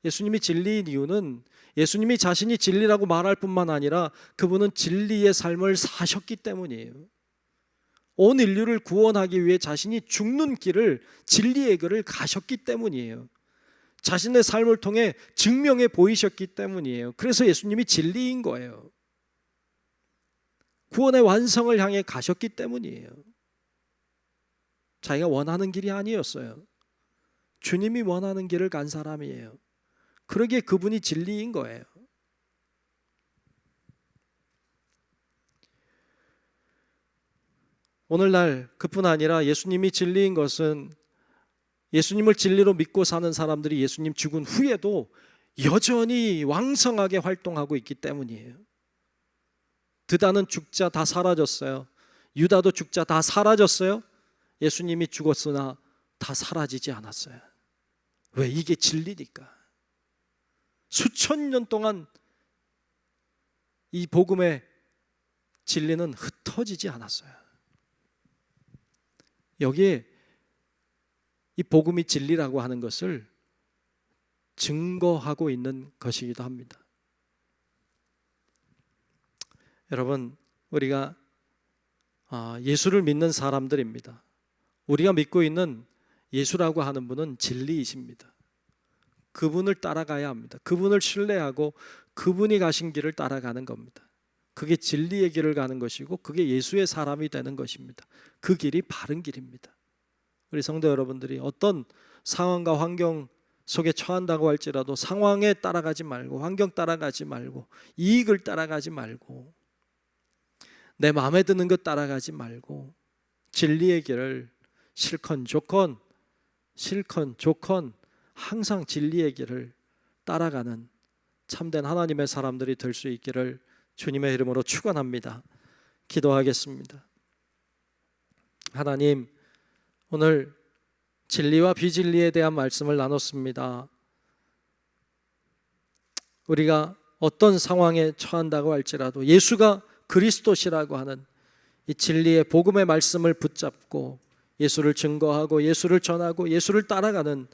예수님이 진리인 이유는 예수님이 자신이 진리라고 말할 뿐만 아니라 그분은 진리의 삶을 사셨기 때문이에요. 온 인류를 구원하기 위해 자신이 죽는 길을, 진리의 길을 가셨기 때문이에요. 자신의 삶을 통해 증명해 보이셨기 때문이에요. 그래서 예수님이 진리인 거예요. 구원의 완성을 향해 가셨기 때문이에요. 자기가 원하는 길이 아니었어요. 주님이 원하는 길을 간 사람이에요. 그러기에 그분이 진리인 거예요. 오늘날 그뿐 아니라 예수님이 진리인 것은 예수님을 진리로 믿고 사는 사람들이 예수님 죽은 후에도 여전히 왕성하게 활동하고 있기 때문이에요. 드다는 죽자 다 사라졌어요. 유다도 죽자 다 사라졌어요. 예수님이 죽었으나 다 사라지지 않았어요. 왜? 이게 진리니까. 수천 년 동안 이 복음의 진리는 흩어지지 않았어요. 여기에 이 복음이 진리라고 하는 것을 증거하고 있는 것이기도 합니다. 여러분, 우리가 예수를 믿는 사람들입니다. 우리가 믿고 있는 예수라고 하는 분은 진리이십니다. 그분을 따라가야 합니다. 그분을 신뢰하고 그분이 가신 길을 따라가는 겁니다. 그게 진리의 길을 가는 것이고 그게 예수의 사람이 되는 것입니다. 그 길이 바른 길입니다. 우리 성도 여러분들이 어떤 상황과 환경 속에 처한다고 할지라도 상황에 따라가지 말고 환경 따라가지 말고 이익을 따라가지 말고 내 마음에 드는 것 따라가지 말고 진리의 길을 실컷 좋건 항상 진리의 길을 따라가는 참된 하나님의 사람들이 될 수 있기를 주님의 이름으로 축원합니다. 기도하겠습니다. 하나님, 오늘 진리와 비진리에 대한 말씀을 나눴습니다. 우리가 어떤 상황에 처한다고 할지라도 예수가 그리스도시라고 하는 이 진리의 복음의 말씀을 붙잡고 예수를 증거하고 예수를 전하고 예수를 따라가는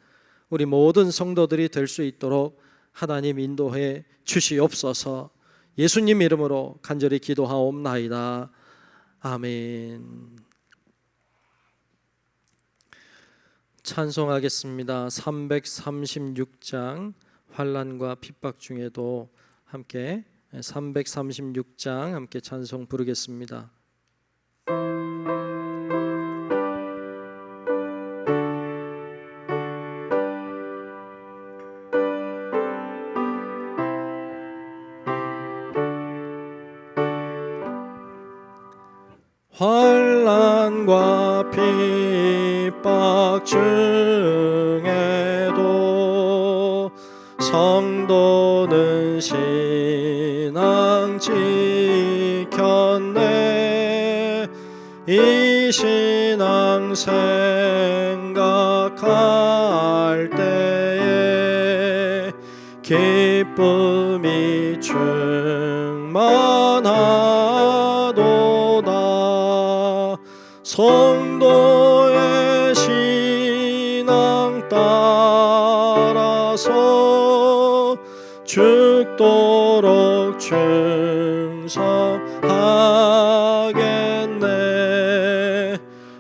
우리 모든 성도들이 될 수 있도록 하나님 인도해 주시옵소서. 예수님 이름으로 간절히 기도하옵나이다. 아멘. 찬송하겠습니다. 336장 환난과 핍박 중에도 함께 336장 함께 찬송 부르겠습니다. 환난과 핍박 중에도 성도는 신앙 지켰네. 이 신앙 생각할 때에 기쁨이 충만하도다. 성도의 신앙 따라서 죽도록 충성하겠네.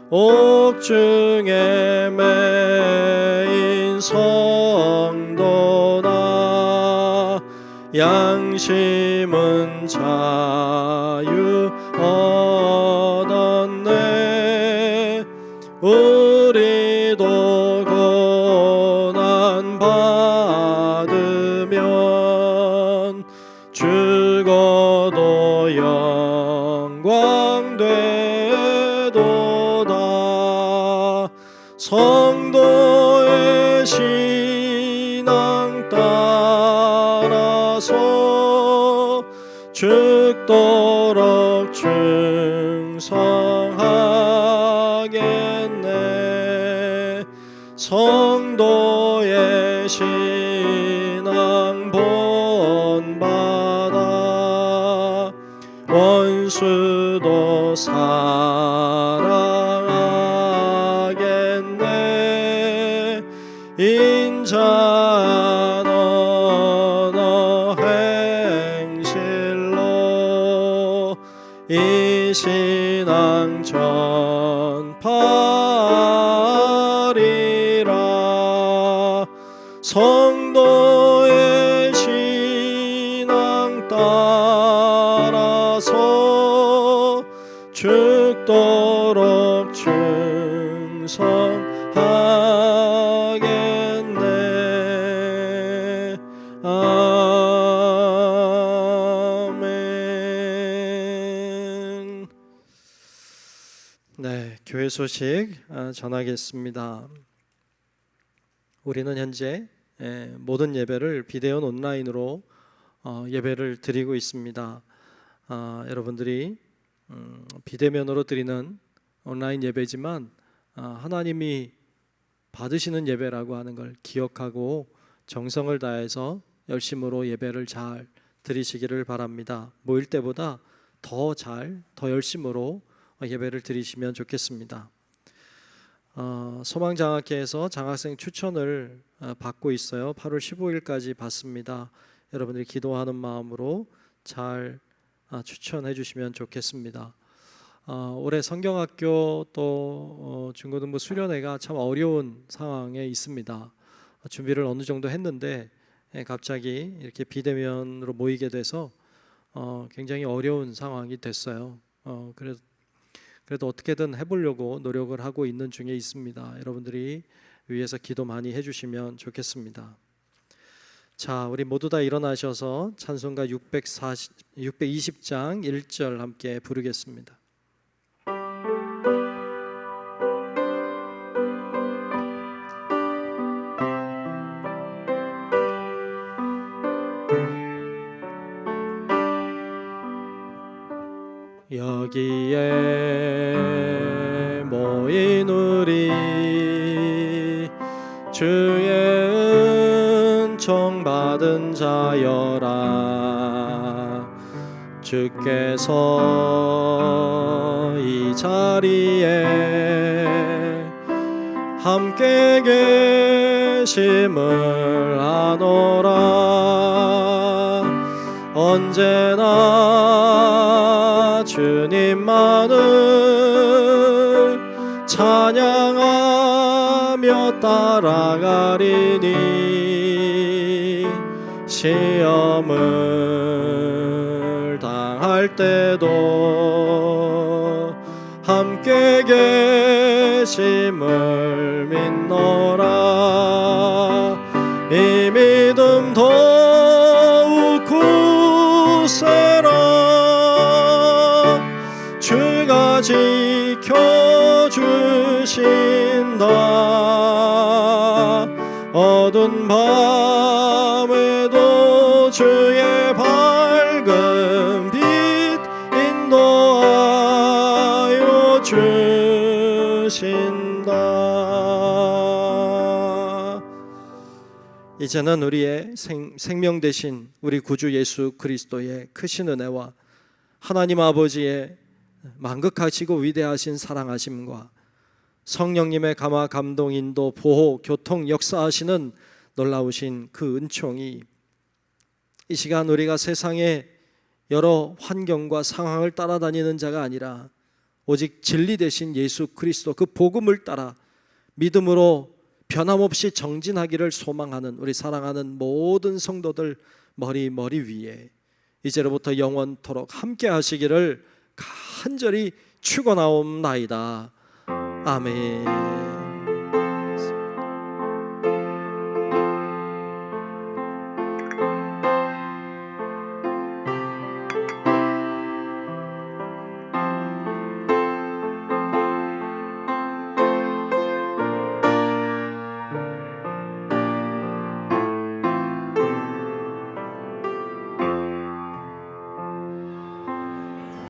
옥중에 매인 성도나 양심은 자유 얻었네. 우리도 고난 받으면 죽어도 영광 되리. 따라서 죽도록 충성하겠네. 성도의 신앙 본받아 원수도 사랑하겠네. 인자한 언어 행실로 이 신앙 전파리라. 성도의 신앙 따라서 죽도록 충성하겠네. 아멘. 네, 교회 소식 전하겠습니다. 우리는 현재 모든 예배를 비대면 온라인으로 예배를 드리고 있습니다. 여러분들이 비대면으로 드리는 온라인 예배지만 하나님이 받으시는 예배라고 하는 걸 기억하고 정성을 다해서 열심으로 예배를 잘 드리시기를 바랍니다. 모일 때보다 더 열심으로 예배를 드리시면 좋겠습니다. 소망장학회에서 장학생 추천을 받고 있어요. 8월 15일까지 받습니다. 여러분들이 기도하는 마음으로 잘 추천해 주시면 좋겠습니다. 올해 성경학교 또 중고등부 수련회가 참 어려운 상황에 있습니다. 준비를 어느 정도 했는데 갑자기 이렇게 비대면으로 모이게 돼서 굉장히 어려운 상황이 됐어요. 그래도 어떻게든 해보려고 노력을 하고 있는 중에 있습니다. 여러분들이 위에서 기도 많이 해주시면 좋겠습니다. 자, 우리 모두 다 일어나셔서 찬송가 620장 1절 함께 부르겠습니다. 여기에 모인 우리 주의 은총 받은 자여라. 주께서 이 자리에 함께 계심을 아노라. 언제나 주님만을 찬양하며 따라가리니 시험을 당할 때도 함께 계심을 믿노라. 이 믿음 더욱 굳세라. 주가 지켜주신다. 어두운 밤에도 주의 밝은 빛 인도하여 주신다. 이제는 우리의 생명 되신 우리 구주 예수 그리스도의 크신 은혜와 하나님 아버지의 만극하시고 위대하신 사랑하심과 성령님의 감화 감동 인도 보호 교통 역사하시는 놀라우신 그 은총이 이 시간 우리가 세상의 여러 환경과 상황을 따라다니는 자가 아니라 오직 진리 되신 예수 그리스도 그 복음을 따라 믿음으로 변함없이 정진하기를 소망하는 우리 사랑하는 모든 성도들 머리 위에 이제로부터 영원토록 함께 하시기를 간절히 축원하옵나이다. 아멘.